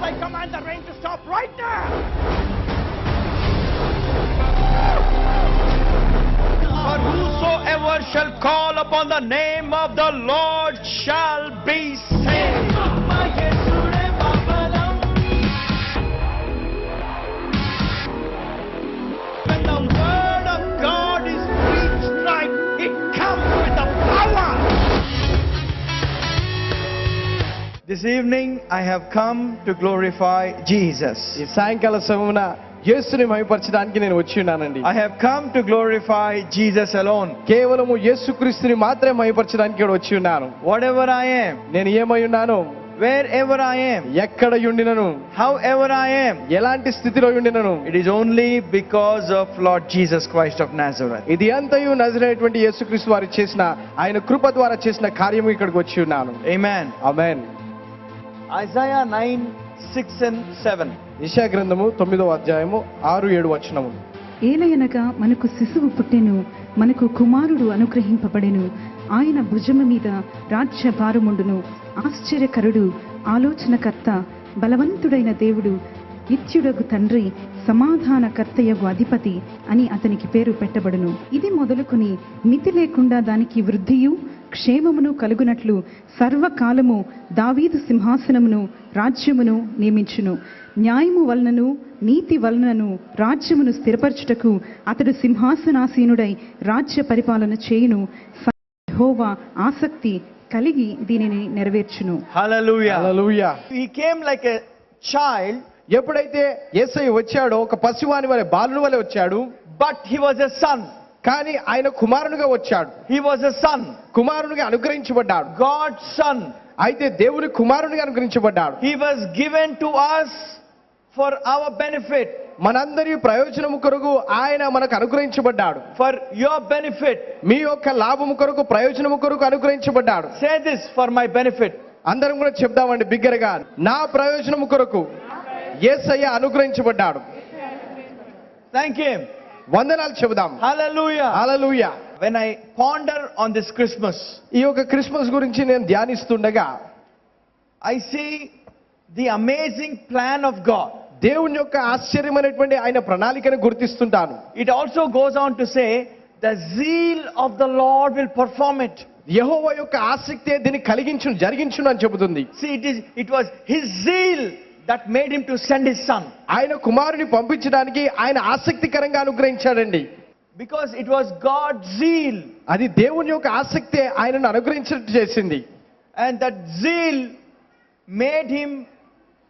I command the rain to stop right now. For whosoever shall call upon the name of the Lord shall be saved. When the word of God is preached right, it comes with the power. This evening I have come to glorify Jesus. ఈ సాయంకాల సమయమున యేసుని మహిమపరచడానికి నేను వచ్చి ఉన్నానండి. I have come to glorify Jesus alone. కేవలము యేసుక్రీస్తుని మాత్రమే మహిమపరచడానికి ఇక్కడ వచ్చి ఉన్నాను. Whatever I am, నేను ఏమై ఉన్నాను, wherever I am, ఎక్కడ ఉండినను, however I am, ఎలాంటి స్థితిలో ఉండినను, it is only because of Lord Jesus Christ of Nazareth. ఇది అంతయు నజరేయుడైనటువంటి యేసుక్రీస్తు వారు చేసిన ఆయన కృప ద్వారా చేసిన కార్యము ఇక్కడికి వచ్చి ఉన్నాను. Amen. ఆమేన్. Isaiah 9:6-7. యెషయా గ్రంథము 9వ అధ్యాయము 6-7 వచనములు. ఏలయనగా మనకు శిశువు పుట్టెను, మనకు కుమారుడు అనుగ్రహింపబడెను, ఆయన భుజము మీద రాజ్య భారముండును. ఆశ్చర్యకరుడు, ఆలోచనకర్త, బలవంతుడైన దేవుడు, నిత్యుడగు తండ్రి, సమాధానకర్తయగు అధిపతి అని అతనికి పేరు పెట్టబడును. ఇది మొదలుకొని మితి లేకుండా దానికి వృద్ధియు క్షేమమును కలుగునట్లు సర్వకాలము దావీదు సింహాసనమును రాజ్యమును నియమించును. న్యాయము వలనను నీతి వలనను రాజ్యమును స్థిరపరచుటకు అతడు సింహాసనాసీనుడై రాజ్య పరిపాలన చేయును. యెహోవా ఆసక్తి కలిగి దీనిని నెరవేర్చును. Hallelujah. Hallelujah. He came like a child, ఎప్పుడైతే యేసయ్య వచ్చాడో ఒక పసివాని వలె, బాలుని వలె వచ్చాడు. but he was a son. కానీ ఆయన కుమారునిగా వచ్చాడు. He was a son, కుమారునిగా అనుగ్రహించబడ్డాడు. God's son. అయితే దేవుని కుమారునిగా అనుగ్రహించబడ్డాడు. He was given to us for our benefit, మనందరి ప్రయోజనము కొరకు ఆయన మనకు అనుగ్రహించబడ్డాడు. for your benefit. మీ యొక్క లాభము కొరకు, ప్రయోజనము కొరకు అనుగ్రహించబడ్డాడు. Say this: for my benefit. అందరం కూడా చెప్దామండి బిగ్గరగా, నా ప్రయోజనము కొరకు యేసయ్య అనుగ్రహించబడ్డాడు. Thank him. వందనాలు చెబుదాం. Hallelujah. Hallelujah. When I ponder on this Christmas, ఈ యొక్క క్రిస్మస్ గురించి నేను ధ్యానిస్తుండగా I see the amazing plan of God. దేవుని యొక్క ఆశ్చర్యమైనటువంటి ఆయన ప్రణాళికను గుర్తిస్తుంటాను. It also goes on to say, the zeal of the Lord will perform it. యెహోవా యొక్క ఆసక్తే దీన్ని కలిగించును, జరిగించును అని చెబుతుంది. See, it was his zeal that made him to send his son. ఆయన కుమారుని పంపించడానికి ఆయన ఆసక్తికరంగా అనుగ్రహించాడండి. Because it was God's zeal. అది దేవుని యొక్క ఆసక్తే ఆయనను అనుగ్రహించినట్టు చేసింది. And that zeal made him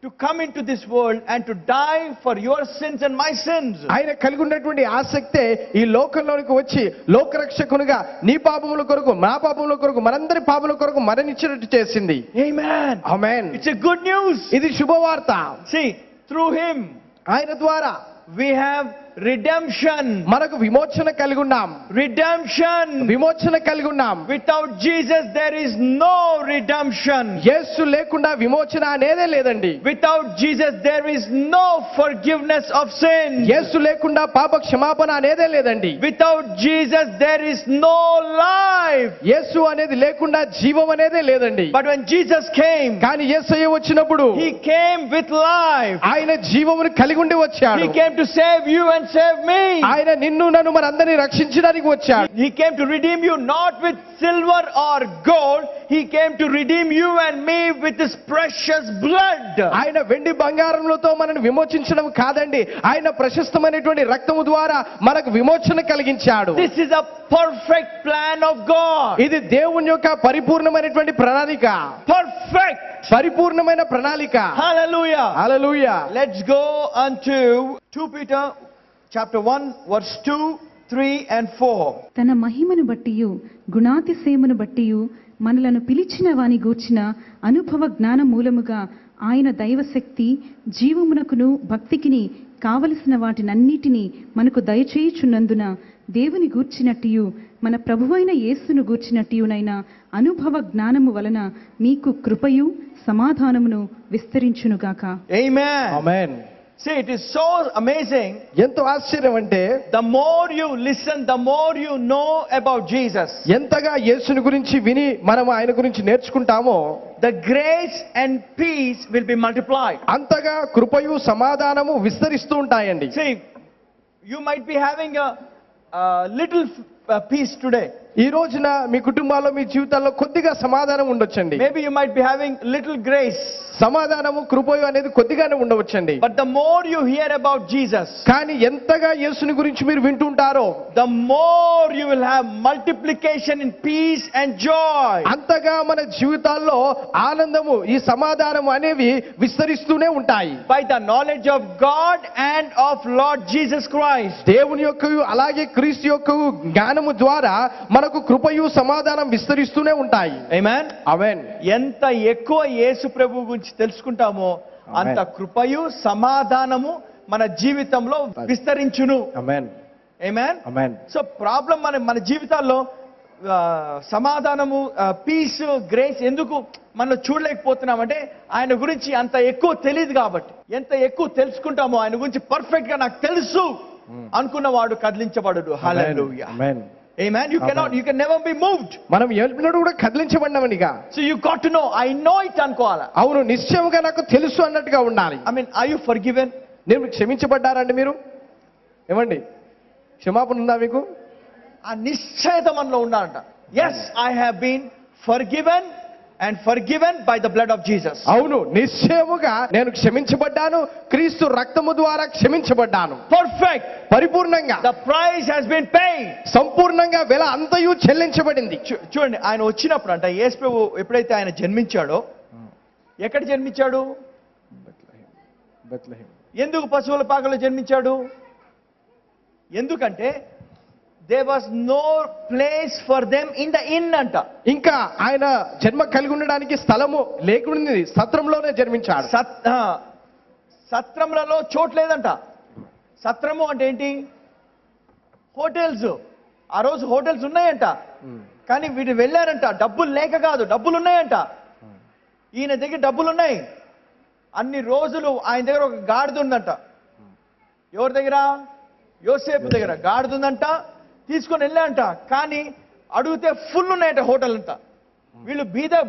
to come into this world and to die for your sins and my sins. ఆయన కలిగి ఉన్నటువంటి ఆసక్తే ఈ లోకంలోనికి వచ్చి లోకరక్షకునిగా నీ పాపముల కొరకు, మా పాపముల కొరకు, మనందరి పాపముల కొరకు మరణించినట్టు చేసింది. Amen. Amen. It's a good news. ఇది శుభవార్త. See, through him ఆయన ద్వారా we have redemption. మనకు విమోచన కలిగి ఉన్నాం. Redemption. విమోచన కలిగి ఉన్నాం. Without Jesus there is no redemption. యేసు లేకుండా విమోచన అనేదే లేదండి. Without Jesus there is no forgiveness of sin. యేసు లేకుండా పాప క్షమాపణ అనేదే లేదండి. Without Jesus there is no life. యేసు అనేది లేకుండా జీవం అనేదే లేదండి. But when Jesus came, కానీ యేసయ్య వచ్చినప్పుడు he came with life. ఆయన జీవమును కలిగి ఉండి వచ్చాడు. He came to save you and save me. ఆయన నిన్ను నన్ను మనందరినీ రక్షించడానికి వచ్చాడు. He came to redeem you not with silver or gold. He came to redeem you and me with his precious blood. ఆయన వెండి బంగారములతో మనల్ని విమోచించడం కాదండి, ఆయన ప్రశస్తమైనటువంటి రక్తము ద్వారా మనకు విమోచన కలిగించాడు. This is a perfect plan of God. ఇది దేవుని యొక్క పరిపూర్ణమైనటువంటి ప్రణాళిక. Perfect. పరిపూర్ణమైన ప్రణాళిక. Hallelujah. Hallelujah. Let's go unto 2 Peter chapter 1 verse 2, 3 and 4. తన మహిమను బట్టియు గుణాతిశయమును బట్టియు మనలను పిలిచిన వాని గూర్చిన అనుభవ జ్ఞాన మూలముగా ఆయన దైవశక్తి జీవమునకును భక్తికిని కావలసిన వాటినన్నిటినీ మనకు దయచేయుచున్నందున దేవుని గూర్చినట్టియు మన ప్రభువైన యేసును గూర్చినట్టియునైన అనుభవ జ్ఞానము వలన మీకు కృపయు సమాధానమును విస్తరించునుగాక. Amen. Amen. See, it is so amazing. ఎంతో ఆశ్చర్యం అంటే The more you listen, the more you know about Jesus. ఎంతగా యేసుని గురించి విని మనం ఆయన గురించి నేర్చుకుంటామో The grace and peace will be multiplied. అంతగా కృపయు సమాధానము విస్తరిస్తూ ఉంటాయండి. See, you might be having a little peace today. ఈ రోజున మీ కుటుంబాల్లో మీ జీవితాల్లో కొద్దిగా సమాధానం ఉండొచ్చండి. Maybe you might be having little grace. సమాధానము కృపయు అనేది కొద్దిగానే ఉండవచ్చండి. But the more you hear about Jesus, కానీ ఎంతగా యేసుని గురించి మీరు వింటుంటారో the more you will have multiplication in peace and joy. అంతగా మన జీవితాల్లో ఆనందము ఈ సమాధానము అనేవి విస్తరిస్తూనే ఉంటాయి. By the knowledge of God and of Lord Jesus Christ. దేవుని యొక్క అలాగే క్రీస్తు యొక్క జ్ఞానము ద్వారా మనకు కృపయు సమాధానం విస్తరిస్తూనే ఉంటాయి. Amen. ఆమేన్. ఎంత ఎక్కువ యేసు ప్రభువు గురించి తెలుసుకుంటామో అంత కృపయు సమాధానము మన జీవితంలో విస్తరించును. ఆమేన్. Amen. ఆమేన్. సో ప్రాబ్లం మన జీవితాల్లో సమాధానము, పీస్, గ్రేస్ ఎందుకు మనం చూడలేకపోతున్నామంటే ఆయన గురించి అంత ఎక్కువ తెలియదు కాబట్టి. ఎంత ఎక్కువ తెలుసుకుంటామో ఆయన గురించి పర్ఫెక్ట్ గా నాకు తెలుసు అనుకున్నవాడు కదిలించబడడు. హల్లెలూయా. ఆమేన్. Amen. You can never be moved. మనం ఎన్నడూ కూడా కదిలించబడినవనిగా. So you got to know, I know it అనుకోవాలా. అవును, నిశ్చయంగా నాకు తెలుసు అన్నట్టుగా ఉండాలి. I mean, are you forgiven? నేను క్షమించబడ్డారండి మీరు? ఏమండి, క్షమాపణ ఉందా మీకు? ఆ నిశ్చయత మనలో ఉండాలంట. Yes, I have been forgiven and forgiven by the blood of Jesus. అవును, నిశ్చయముగా నేను క్షమించబడ్డాను, క్రీస్తు రక్తము ద్వారా క్షమించబడ్డాను. Perfect. పరిపూర్ణంగా. The price has been paid. సంపూర్ణంగా వెల అంతయు చెల్లించబడింది. చూడండి, ఆయన వచ్చినప్పుడు అంట యేసు ప్రభు ఎప్పుడైతే ఆయన జన్మించాడో, ఎక్కడ జన్మించాడు? బెత్లెహేం. ఎందుకు పశువుల పాకలో జన్మించాడు? ఎందుకంటే there was no place for them in the inn అంట. ఇంకా ఆయన జన్మ కలిగి ఉండడానికి స్థలము లేకుండింది, సత్రంలోనే జన్మించాడు. సత్రములలో చోటు లేదంట. సత్రము అంటే ఏంటి? హోటల్స్. ఆ రోజు హోటల్స్ ఉన్నాయంట, కానీ వీడు వెళ్ళారంట డబ్బులు లేక కాదు, డబ్బులు ఉన్నాయంట. ఈయన దగ్గర డబ్బులు ఉన్నాయి. అన్ని రోజులు ఆయన దగ్గర ఒక గాడిద ఉందంట. ఎవరి దగ్గర? యోసేపు దగ్గర గాడిద ఉందంట. తీసుకొని వెళ్ళాంట, కానీ అడిగితే ఫుల్ ఉన్నాయంట హోటల్ అంతా. వీళ్ళు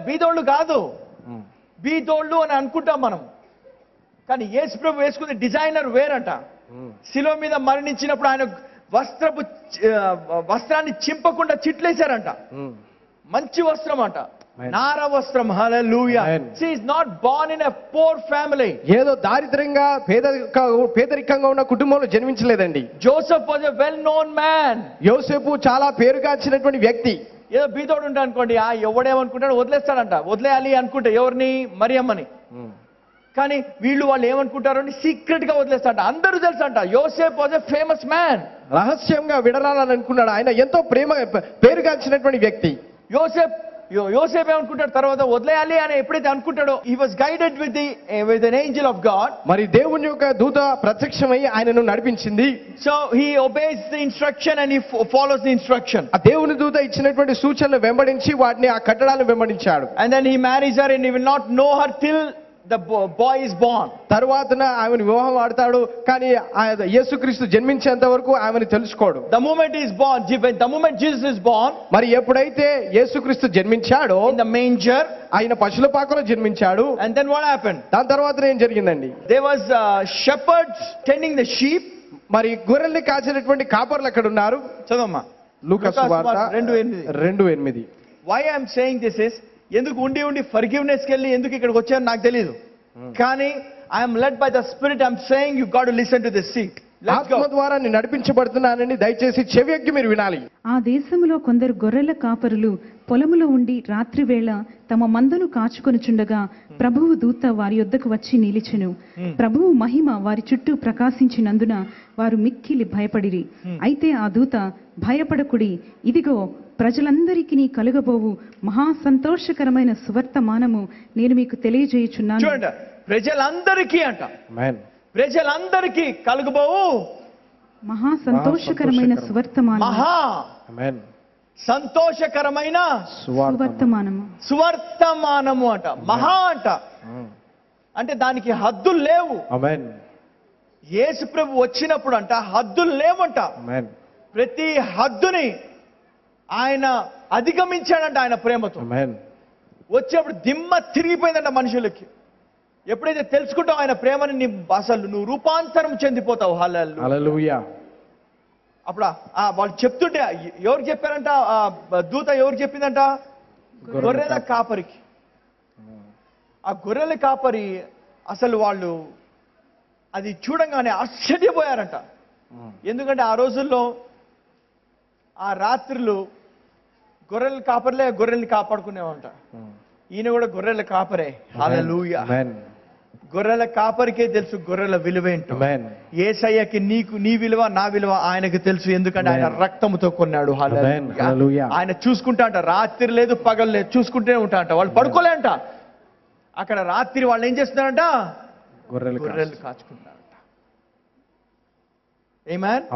బీదోళ్ళు కాదు, బీదోళ్ళు అని అనుకుంటాం మనం, కానీ యేసు ప్రభు వేసుకునే డిజైనర్ వేరంట. శిలువ మీద మరణించినప్పుడు ఆయన వస్త్రాన్ని చింపకుండా చిట్లేశారంట. మంచి వస్త్రం అంట, నార వస్త్రం. హల్లెలూయా. She is not born in a poor family. ఏదో దారిద్ర్యంగా పేదరికంగా ఉన్న కుటుంబంలో జన్మించలేదండి. Joseph was a well known man. యోసేపు చాలా పేరుగాంచినటువంటి వ్యక్తి. ఏదో బీదోడు ఉంటా అనుకోండి, ఎవడేమనుకుంటాడు, వదిలేస్తాడంట. వదిలేయాలి అనుకుంటే ఎవరిని? మరియమ్మని. కానీ వాళ్ళు ఏమనుకుంటారు అని సీక్రెట్ గా వదిలేస్తాడంట. అందరూ తెలుసంట యోసేపు వాజ్ ఎ ఫేమస్ మ్యాన్. రహస్యంగా విడరాలని అనుకున్నాడు. ఆయన ఎంతో పేరుగాంచినటువంటి వ్యక్తి. యోసేపు ఏమనుకుంటాడు? తర్వాత వదిలేయాలి అని ఎప్పుడైతే అనుకుంటాడో, he was guided with an angel of God. మరి దేవుని యొక్క దూత ప్రత్యక్షమై ఆయనను నడిపించింది. So he obeys the instruction and he follows the instruction. ఆ దేవుని దూత ఇచ్చినటువంటి సూచనలు వెంబడించి వాటిని ఆ కట్టడాలను వెంబడించాడు. And then he marries her and he will not know her till the boy is born. తరువాతన ఆమెను వివాహం ఆడతాడు, కానీ యేసుక్రీస్తు జన్మించేంత వరకు ఆమెను తెలుసుకోడు. The moment he is born, the moment Jesus is born, మరి ఎప్పుడైతే యేసుక్రీస్తు జన్మించాడో, in the manger, ఆయన పశువుల పాకలో జన్మించాడు. and then what happened? దాని తర్వాత ఏం జరిగిందండి? There was shepherds tending the sheep. మరి గొర్రెల్ని కాచినటువంటి కాపర్లు అక్కడ ఉన్నారు. చదవమ్మా, లూకా సువార్త 2:8. Why I am saying this is, ఎందుకు ఉండి ఫర్గివ్నెస్ కి వెళ్ళి ఎందుకు ఇక్కడికి వచ్చారో నాకు తెలియదు, కానీ I'm led by the spirit. I'm saying you got to listen to this seat. ఆత్మ ద్వారా నేను నడిపించబడుతున్నానని దయచేసి చెవియొగ్గి మీరు వినాలి. ఆ దేశములో కొందరు గొర్రెల కాపరులు పొలములో ఉండి రాత్రి వేళ తమ మందను కాచుకొనుచుండగా ప్రభువు దూత వారి యొద్దకు వచ్చి నిలిచెను. ప్రభువు మహిమ వారి చుట్టూ ప్రకాశించినందున వారు మిక్కిలి భయపడిరి. అయితే ఆ దూత, భయపడకుడి, ఇదిగో ప్రజలందరికీ కలుగబోవు మహా సంతోషకరమైన సువర్తమానము నేను మీకు తెలియజేయుచున్నాను. చూడండి, ప్రజలందరికీ అంట, ప్రజలందరికీ కలుగబోవు మహా సంతోషకరమైన సువర్తమానము. మహా సంతోషకరమైన సువర్తమానము అంట. మహా అంట, అంటే దానికి హద్దులు లేవు. యేసు ప్రభు వచ్చినప్పుడు అంట హద్దులు లేవంట. ఆమేన్. ప్రతి హద్దుని ఆయన అధిగమించాడంట ఆయన ప్రేమతో. ఆమేన్. వచ్చేప్పుడు దిమ్మ తిరిగిపోయిందంట మనుషులకి. ఎప్పుడైతే తెలుసుకుంటావు ఆయన ప్రేమని అసలు నువ్వు రూపాంతరం చెందిపోతావు. హల్లెలూయా. హల్లెలూయా. అప్పుడు వాళ్ళు చెప్తుంటే ఎవరు చెప్పారంట? ఆ దూత ఎవరు చెప్పిందంట? గొర్రెల కాపరికి. ఆ గొర్రెల కాపరి అసలు వాళ్ళు అది చూడంగానే ఆశ్చర్యపోయారంట. ఎందుకంటే ఆ రోజుల్లో ఆ రాత్రులు గొర్రెల కాపర్లే గొర్రెల్ని కాపాడుకునేవంట. ఈయన కూడా గొర్రెల కాపరే. హల్లెలూయా. గొర్రెల కాపరికే తెలుసు గొర్రెల విలువ ఏంటో. యేసయ్యకి నీ విలువ నా విలువ ఆయనకి తెలుసు. ఎందుకంటే ఆయన రక్తముతో కొన్నాడు. హల్లెలూయా. ఆయన చూసుకుంటా అంట, రాత్రి లేదు పగలు లేదు, చూసుకుంటూనే ఉంటా అంట. వాళ్ళు పడుకోలే అంట. అక్కడ రాత్రి వాళ్ళు ఏం చేస్తున్నారంట? గొర్రెలు కాచుకుంటారంట.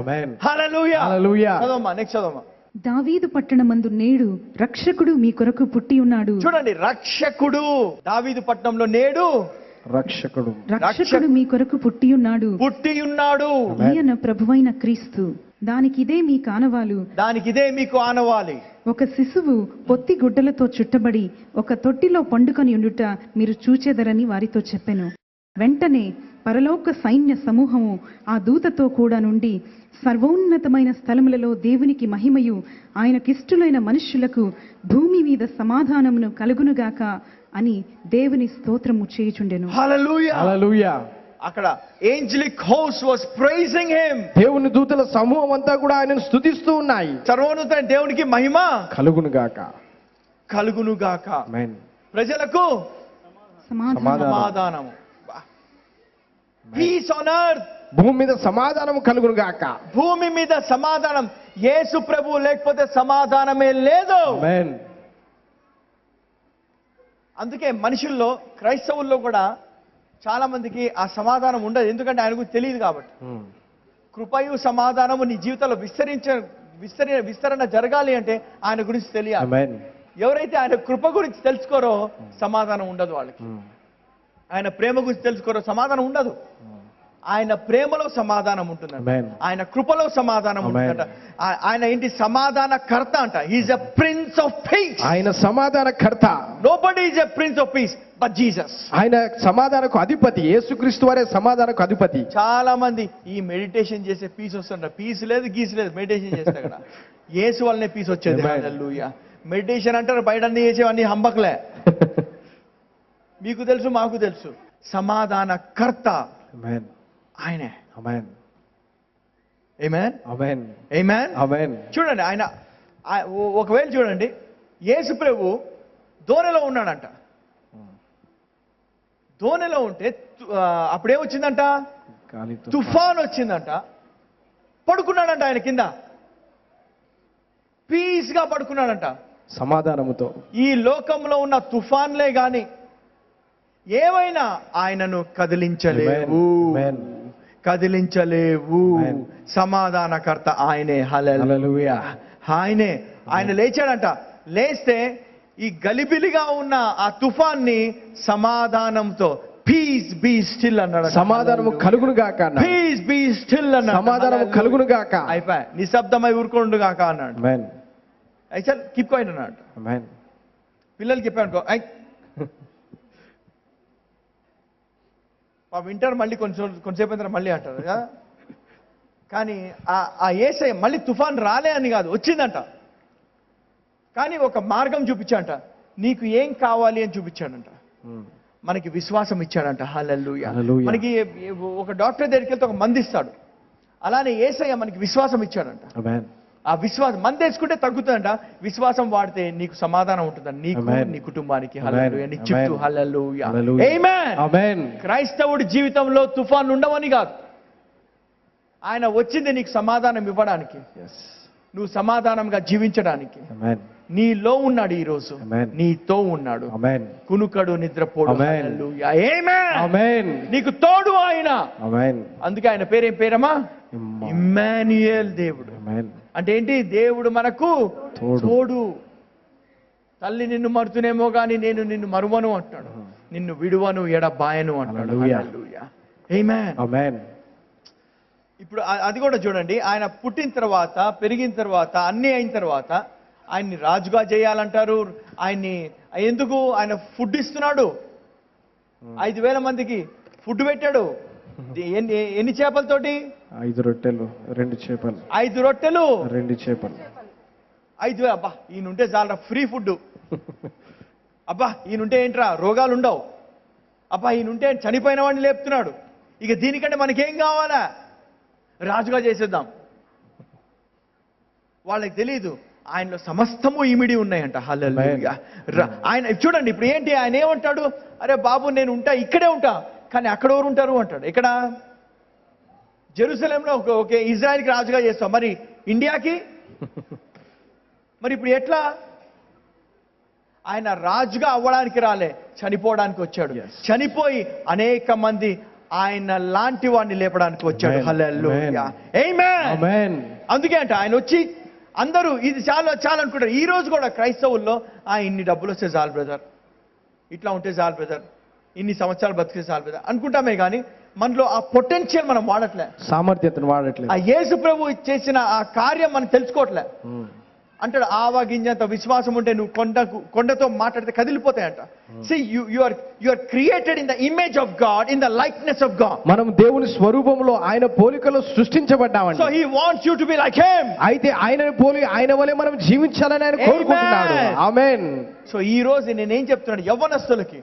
ఆమేన్. హల్లెలూయా. హల్లెలూయా. చదవమ్మా, నెక్స్ట్ చదవమ్మా. దావీదు పట్టణమందు నేడు రక్షకుడు మీ కొరకు పుట్టి ఉన్నాడు. చూడండి, రక్షకుడు దావీదు పట్టణంలో నేడు రక్షకుడు మీ కొరకు పుట్టి ఉన్నాడు. ఈయన ప్రభువైన క్రీస్తు. దానికిదే మీకు ఆనవాలి. ఒక శిశువు పొత్తి గుడ్డలతో చుట్టబడి ఒక తొట్టిలో పండుకొని ఉండుట మీరు చూచెదరని వారితో చెప్పెను. వెంటనే పరలోక సైన్య సమూహము ఆ దూతతో కూడా నుండి సర్వోన్నతమైన స్థలములలో దేవునికి మహిమయు ఆయనకిష్టులైన మనుష్యులకు భూమి మీద సమాధానమును కలుగునుగాక అని దేవుని స్తోత్రము చేయుచుండెను. హల్లెలూయా. అక్కడ angelic host was pricing him. దేవుని దూతల సమూహం అంతా కూడా ఆయనను స్తుతిస్తూ ఉన్నాయి. సర్వోన్నత దేవునికి మహిమ కలుగునుగాక. ఆమేన్. ప్రజలకు సమాధానము. Peace on earth. భూమి మీద సమాధానము కలుగునుగాక. భూమి మీద సమాధానం. యేసు ప్రభు లేకపోతే సమాధానమే లేదు. ఆమేన్. అందుకే మనుషుల్లో, క్రైస్తవుల్లో కూడా చాలా మందికి ఆ సమాధానం ఉండదు. ఎందుకంటే ఆయన గురించి తెలియదు కాబట్టి. కృపయు సమాధానము నీ జీవితంలో విస్తరణ జరగాలి అంటే ఆయన గురించి తెలియాలి. ఎవరైతే ఆయన కృప గురించి తెలుసుకోరో సమాధానం ఉండదు వాళ్ళకి. ఆయన ప్రేమ గురించి తెలుసుకోరో సమాధానం ఉండదు. ఆయన ప్రేమలో సమాధానం ఉంటుందంట. ఆయన కృపలో సమాధానం ఉంటుందంట. ఆయన ఏంటి? సమాధాన కర్త అంట. He is a prince of peace. ఆయన సమాధాన కర్త. Nobody is a prince of peace but Jesus. ఆయన సమాధానకు అధిపతి. యేసుక్రీస్తు వారే సమాధానకు అధిపతి. చాలా మంది ఈ మెడిటేషన్ చేసే పీస్ వస్తుంట. పీస్ లేదు, గీస్ లేదు. మెడిటేషన్ చేస్తే కదా యేసు వల్లనే పీస్ వచ్చేది. హల్లెలూయా. మెడిటేషన్ అంటారు, బయట అన్ని చేసేవన్నీ హంబక్లే. మీకు తెలుసు, మాకు తెలుసు. సమాధాన కర్త ఆయనే. ఆమేన్. ఆమేన్. ఆమేన్. ఆమేన్. ఆమేన్. చూడండి, ఆయన ఒకవేళ చూడండి, యేసు ప్రభు దోణిలో ఉన్నాడంట. దోణిలో ఉంటే అప్పుడేమొచ్చిందంట? తుఫాన్ వచ్చిందంట. పడుకున్నాడంట ఆయన కింద. పీస్ గా పడుకున్నాడంట సమాధానముతో. ఈ లోకంలో ఉన్న తుఫాన్లే గాని ఏమైనా ఆయనను కదిలించలేవు. సమాధానకర్త ఆయనే. హల్లెలూయా. ఆయన లేచాడంట. లేస్తే ఈ గలిబిలిగా ఉన్న ఆ తుఫాన్ని సమాధానంతో పీస్ బీ స్టిల్ అన్నాడు. సమాధానము కలుగును గాక. పీస్ బీ స్టిల్ అన్నాడు. సమాధానము కలుగును గాక. అయిపోయి నిశ్శబ్దమై ఊరుకోండు గాక అన్నాడు. ఆమేన్. అయితే కీప్ క్వైట్ అన్నాడు. ఆమేన్. పిల్లలు చెప్పానుకో వింటారు, మళ్ళీ కొంచెంసేపు అయిన మళ్ళీ అంటారు కదా. కానీ ఆ యేసయ్య మళ్ళీ తుఫాన్ రాలే అని కాదు, వచ్చిందంట. కానీ ఒక మార్గం చూపించాడంట. నీకు ఏం కావాలి అని చూపించాడంట. మనకి విశ్వాసం ఇచ్చాడంట. హల్లెలూయా. మనకి ఒక డాక్టర్ దగ్గరికి వెళ్తే ఒక మందు ఇస్తాడు. అలానే యేసయ్య మనకి విశ్వాసం ఇచ్చాడంట. ఆ విశ్వాసం మందు వేసుకుంటే తగ్గుతుందంట. విశ్వాసం వాడితే నీకు సమాధానం ఉంటుందంట. నీకు, నీ కుటుంబానికి. హల్లెలూయా. నీ చుట్టూ. హల్లెలూయా. ఆమేన్. క్రైస్తవుడి జీవితంలో తుఫాన్ ఉండవని కాదు, ఆయన వచ్చింది నీకు సమాధానం ఇవ్వడానికి, నువ్వు సమాధానంగా జీవించడానికి. నీలో ఉన్నాడు. ఈరోజు నీతో ఉన్నాడు. కునుకడు, నిద్రపోడు. హల్లెలూయా. ఆమేన్. నీకు తోడు ఆయన. అందుకే ఆయన పేరేం పేరమ్మా? ఇమ్మాన్యుయేల్, దేవుడు. అంటే ఏంటి? దేవుడు మనకు తోడు. తల్లి నిన్ను మరుతునేమో గాని నేను నిన్ను మరువను అంటాడు. నిన్ను విడువను, ఎడబాయను అంటాడు. హల్లెలూయా. ఆమేన్. ఇప్పుడు అది కూడా చూడండి, ఆయన పుట్టిన తర్వాత, పెరిగిన తర్వాత, అన్నీ అయిన తర్వాత ఆయన్ని రాజుగా చేయాలంటారు. ఆయన్ని ఎందుకు? ఆయన ఫుడ్ ఇస్తున్నాడు. 5,000 మందికి ఫుడ్ పెట్టాడు. ఎన్ని చేపలతోటి? 5 రొట్టెలు 2 చేపలు. 5 రొట్టెలు 2 చేపలు. 5,000. అబ్బా ఈయనుంటే చాలా ఫ్రీ ఫుడ్. అబ్బా ఈయనుంటే ఏంట్రా రోగాలు ఉండవు. అబ్బా ఈయనుంటే చనిపోయిన వాడిని లేపుతున్నాడు. ఇక దీనికంటే మనకేం కావాలా? రాజుగా చేసేద్దాం. వాళ్ళకి తెలియదు ఆయనలో సమస్తము ఇమిడి ఉన్నాయంట. హల్లెలూయా. ఆయన చూడండి ఇప్పుడు ఏంటి, ఆయన ఏమంటాడు? అరే బాబు నేను ఉంటా, ఇక్కడే ఉంటా, కానీ అక్కడ ఎవరు ఉంటారు అంటాడు. ఇక్కడ జెరూసలేంలో ఓకే ఇజ్రాయెల్కి రాజుగా చేస్తాం, మరి ఇండియాకి మరి ఇప్పుడు ఎట్లా? ఆయన రాజుగా అవ్వడానికి రాలే, చనిపోవడానికి వచ్చాడు. చనిపోయి అనేక మంది ఆయన లాంటి వాడిని లేపడానికి వచ్చాడు. హల్లెలూయా. ఆమేన్. అందుకే అంట ఆయన వచ్చి అందరూ ఇది చాలా చాలా అనుకుంటారు. ఈ రోజు కూడా క్రైస్తవుల్లో ఇన్ని డబ్బులు వస్తే చాలు బ్రదర్, ఇట్లా ఉంటే చాలు బ్రదర్, ఇన్ని సంవత్సరాలు బతికే చాలు బ్రదర్ అనుకుంటామే, కానీ మనలో ఆ పొటెన్షియల్ మనం వాడట్లే, సామర్థ్యతను వాడట్లేదు. ఆ యేసు ప్రభు చేసిన ఆ కార్యం మనం తెలుసుకోవట్లే. అంటాడు ఆవా గింజంత విశ్వాసం ఉంటే నువ్వు కొండతో మాట్లాడితే కదిలిపోతాయంట. See, you are created in the image of God, in the likeness of God. మనం దేవుని స్వరూపంలో ఆయన పోలికలో సృష్టించబడ్డామండి. So he wants you to be like him. అయితే ఆయన పోలి ఆయన వలె మనం జీవించాలని ఆయన కోరుకుంటున్నాడు. ఆమేన్. సో ఈ రోజు నేనేం చెప్తున్నాను, యవ్వనస్తులకి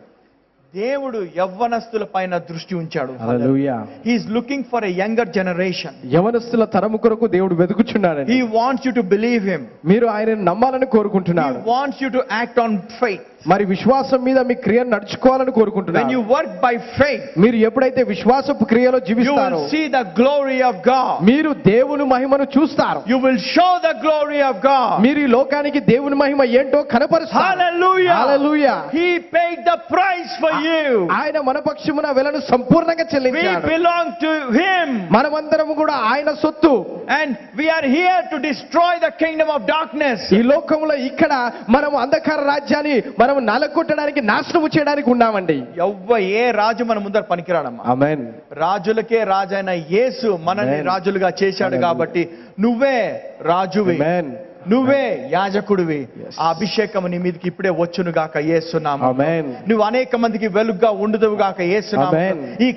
దేవుడు యవ్వనస్తుల పైన దృష్టి ఉంచాడు. హల్లెలూయా. He is looking for a younger generation. యవనస్తుల తరము కొరకు దేవుడు వెతుకుచున్నాడు. He wants you to believe him. మీరు ఆయనను నమ్మాలని కోరుకుంటున్నాడు. He wants you to act on faith. మరి విశ్వాసం మీద మీ క్రియను నడుచుకోవాలని కోరుకుంటున్నాడు. When you work by faith, మీరు ఎప్పుడైతే విశ్వాసపు క్రియలో you జీవిస్తారో will see the glory of God. మీరు దేవుని మహిమను చూస్తారు. You will show the glory of God. మీరు ఈ లోకానికి దేవుని మహిమ ఏంటో కనపరుస్తారు. Hallelujah. Hallelujah. He paid the price for you. ఆయన మన పక్షమున వెలను సంపూర్ణంగా We చెల్లించాడు. belong to him. మనమందరం కూడా ఆయన సొత్తు. And we are here to destroy the kingdom of darkness. ఈ లోకంలో ఇక్కడ మనం అంధకార రాజ్యాన్ని మనం నలగొట్టడానికి, నాశనము చేయడానికి ఉన్నామండి. ఏ రాజు మన ముందర పనికిరాడమ్మా. ఆమేన్. రాజులకే రాజైన యేసు మనల్ని Amen. రాజులుగా చేశాడు. కాబట్టి నువ్వే రాజువి, ఆమేన్. నువ్వే యాజకుడివి. Yes. ఆ అభిషేకం నీ మీదకి ఇప్పుడే వచ్చును గాక యేసునామం. ఆమేన్. నువ్వు అనేక మందికి వెలుగుగా ఉండుదువు గాక యేసునామం. Amen. ఈ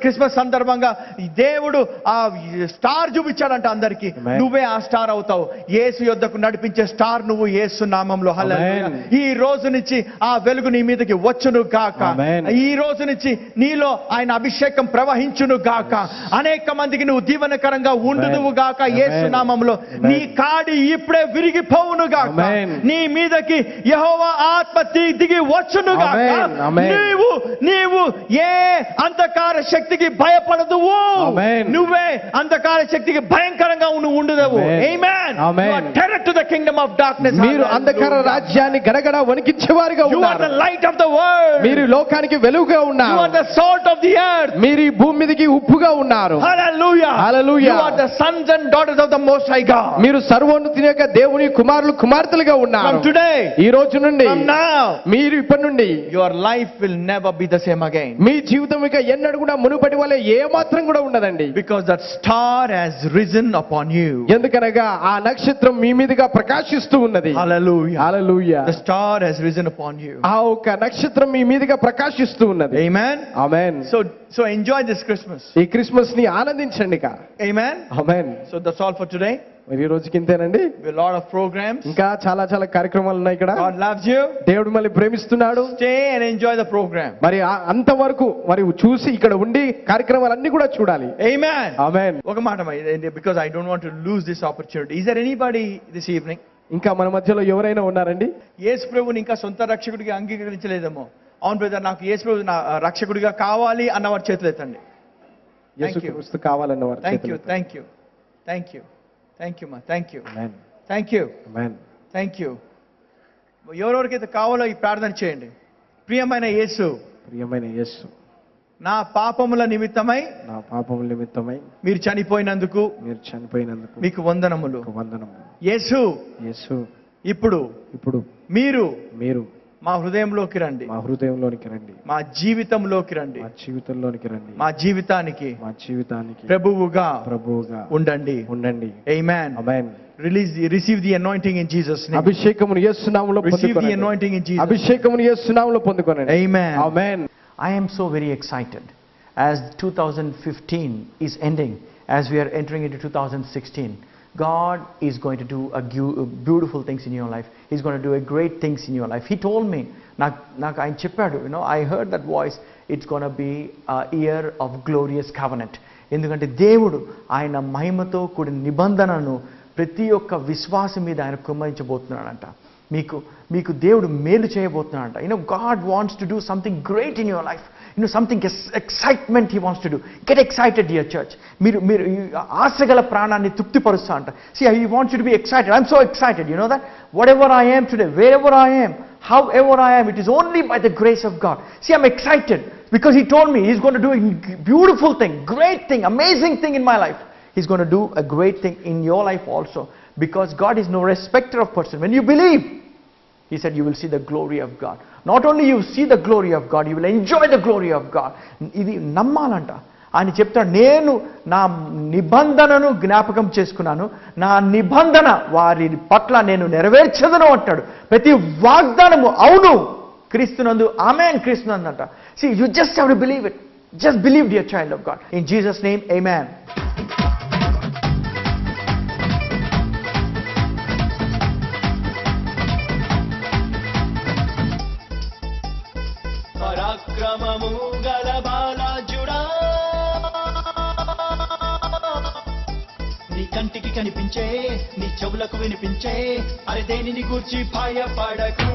క్రిస్మస్ సందర్భంగా ఈ దేవుడు ఆ స్టార్ చూపించాడంట అందరికి. Amen. నువ్వే ఆ స్టార్ అవుతావు. యేసు యొద్దకు నడిపించే స్టార్ నువ్వు యేసునామంలో. హల్లెలూయా. Amen. ఈ రోజు నుంచి ఆ వెలుగు నీ మీదకి వచ్చును గాక. Amen. ఈ రోజు నుంచి నీలో ఆయన అభిషేకం ప్రవహించును గాక. అనేక మందికి నువ్వు దీవెనకరంగా ఉండుదువు గాక యేసునామంలో. నీ కాడి ఇప్పుడే విరిగిపోవును గాక. Amen. నీ మీదకి యెహోవా ఆత్మ దిగి వచ్చును గాక. Amen. Amen. నీవు ఏ అంధకార శక్తికి భయపడదువు. Amen. నువ్వే అంధకార శక్తికి భయంకరంగా ఉండుదవు. Amen. Amen. Amen. You are terror to the kingdom of darkness. మీరు అంధకార రాజ్యాన్ని గడగడ వణికించేవారుగా You are the ఉన్నారు. light of the world. మీరు లోకానికి వెలుగుగా You ఉన్నారు. are the salt of the earth. మీరు ఈ భూమి మీదకి ఉప్పుగా ఉన్నారు. Hallelujah. Hallelujah. You are the sons and daughters of the Most High God. మీరు సర్వోన్నతుని యొక్క దేవుని కుమారులు కుమార్తెలుగా ఉన్నారు. From today, ఈ రోజు నుండి, from now, మీరు ఇప్పటి నుండి your life will never be the same again. మీ జీవితం ఇక ఎన్నడూ కూడా మునుపటి వలె ఏ మాత్రం కూడా ఉండదండి. Because that star has risen upon you. ఎందుకనగా ఆ నక్షత్రం మీ మీదుగా ప్రకాశిస్తూ ఉన్నది. Hallelujah. Hallelujah. The star has risen upon you. ఆ ఒక నక్షత్రం మీ మీదుగా ప్రకాశిస్తూ ఉన్నది. Amen. Amen. So enjoy this Christmas. ఈ క్రిస్మస్ ని ఆనందించండి ఇక. Amen. Amen. So that's all for today. మరి ఈ రోజుకి ఇంతేనండి. A lot of programs. ఇంకా చాలా చాలా కార్యక్రమాలు ఉన్నాయి ఇక్కడ. God loves you. దేవుడు మళ్ళీ ప్రేమిస్తున్నాడు. Stay and enjoy the program. మరి అంతవరకు మరి చూసి ఇక్కడ ఉండి కార్యక్రమాలన్నీ కూడా చూడాలి. Amen. ఆమేన్. ఒక మాట because I don't want to lose this opportunity. Is there anybody this evening? ఇంకా మన మధ్యలో ఎవరైనా ఉన్నారండి? యేసు ప్రభుని ఇంకా సొంత రక్షకుడిగా అంగీకరించలేదేమో. అవును బ్రదర్, నాకు యేసు ప్రభు నా రక్షకుడిగా కావాలి అన్నవారు చేతులు ఎత్తండి. యేసుక్రీస్తు కావాలన్నవారు. Thank you. Thank you ma. Thank you. Amen. Thank you. Amen. Thank you. ఎవరెవరికైతే కావాలో ఈ ప్రార్థన చేయండి. ప్రియమైన యేసు, ప్రియమైన యేసు, నా పాపముల నిమిత్తమై, నా పాపముల నిమిత్తమై మీరు చనిపోయినందుకు మీరు చనిపోయినందుకు మీకు వందనములు. వందనములు. యేసు, యేసు, ఇప్పుడు ఇప్పుడు మీరు మీరు మా హృదయంలోకి రండి, మా హృదయంలోనికి రండి, మా జీవితంలోకి రండి, మా జీవితంలోనికి రండి, మా జీవితానికి ప్రభువుగా ఉండండి. Amen. Amen. Receive the anointing in Jesus' name. అభిషేకమును యేసు నామములో Receive the పొందుకొనండి. anointing in Jesus' name. అభిషేకమును యేసు నామములో పొందుకొనండి. Amen. Amen. I am so very excited as 2015 is ending, as we are entering into 2016. God is going to do beautiful things in your life. He's going to do a great things in your life. He told me, నాకు ఆయన చెప్పాడు, I heard that voice, it's going to be a year of glorious covenant. ఎందుకంటే దేవుడు ఆయన మహిమతో కూడిన నిబంధనను ప్రతి ఒక్క విశ్వాసం మీద ఆయన కుమ్మరించబోతున్నాడంట. మీకు దేవుడు మేలు చేయబోతున్నాడంట. God wants to do something great in your life. Something excitement he wants to do. Get excited, dear church. మీరు ఆశగల ప్రాణాన్ని తృప్తిపరుస్తా అంట. See, he wants you to be excited. I'm so excited, you know that? Whatever I am today, wherever I am, however I am, it is only by the grace of God. See, I'm excited because he told me he's going to do a beautiful thing, great thing, amazing thing in my life. He's going to do a great thing in your life also, because God is no respecter of person. When you believe, he said, you will see the glory of God. Not only you see the glory of God, you will enjoy the glory of God. ఇది నమ్మాలంట. ఆయన చెప్తాడు, నేను నా నిబంధనను జ్ఞాపకం చేసుకున్నాను, నా నిబంధన వారి పట్ల నేను నెరవేర్చదను అంటాడు. ప్రతి వాగ్దానము అవును క్రీస్తునందు, ఆమేన్ క్రీస్తునందు అంట. See, you just have to believe it. Just believe, dear child of God. In Jesus' name, amen. పరాక్రమము గల బాలాజుడా, నీ కంటికి కనిపించే, నీ చెవులకు వినిపించే, అరే దేనిని గూర్చి భయపడకు.